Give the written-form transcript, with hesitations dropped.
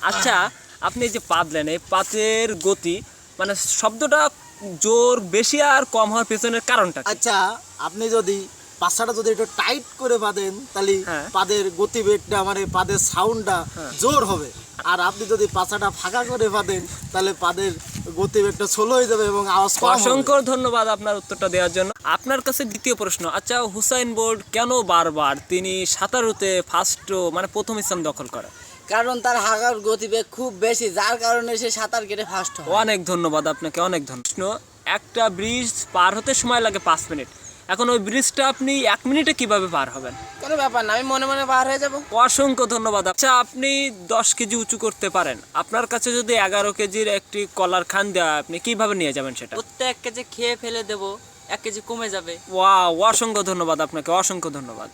আচ্ছা, আপনি যে পাদলেন, এই পাতের গতি মানে শব্দটা জোর বেশি আর কম হওয়ার পেছনের কারণটা কি? আচ্ছা, আপনি যদি পাছাটা যদি একটু টাইট করে বাঁধেন তাহলে হ্যাঁ। পাদের গতিবেগটা মানে পাদের সাউন্ডটা জোর হবে। আর আপনি যদি পাছাটা ফাঁকা করে বাঁধেন তাহলে পাদের গতিবেগটা স্লো হয়ে যাবে এবং আওয়াজ কম হবে। অসংখ্য ধন্যবাদ আপনার উত্তরটা দেওয়ার জন্য। আপনার কাছে দ্বিতীয় প্রশ্ন, আচ্ছা হুসাইন বোল্ট কেন বারবার তিনি সাঁতারুতে ফার্স্ট মানে প্রথম স্থান দখল করে? কারণ তার হাঁকার গতিবেগ খুব বেশি, যার কারণে সে সাঁতার কেটে ফার্স্ট হয়। অনেক ধন্যবাদ আপনাকে, অনেক ধন্যবাদ। একটা ব্রিজ পার হতে সময় লাগে 5 মিনিট, এখন ওই ব্রিজটা আপনি 1 মিনিটে কিভাবে পার হবেন? কোনো ব্যাপার না, আমি মনে মনে পার হয়ে যাব। অসংখ্য ধন্যবাদ। আচ্ছা, আপনি 10 কেজি উঁচু করতে পারেন, আপনার কাছে যদি 11 কেজির একটি কলার খান দেওয়া, আপনি কিভাবে নিয়ে যাবেন সেটা? প্রত্যেক কেজি খেয়ে ফেলে দেবো, 1 কেজি কমে যাবে। ওয়াও, অসংখ্য ধন্যবাদ আপনাকে, অসংখ্য ধন্যবাদ।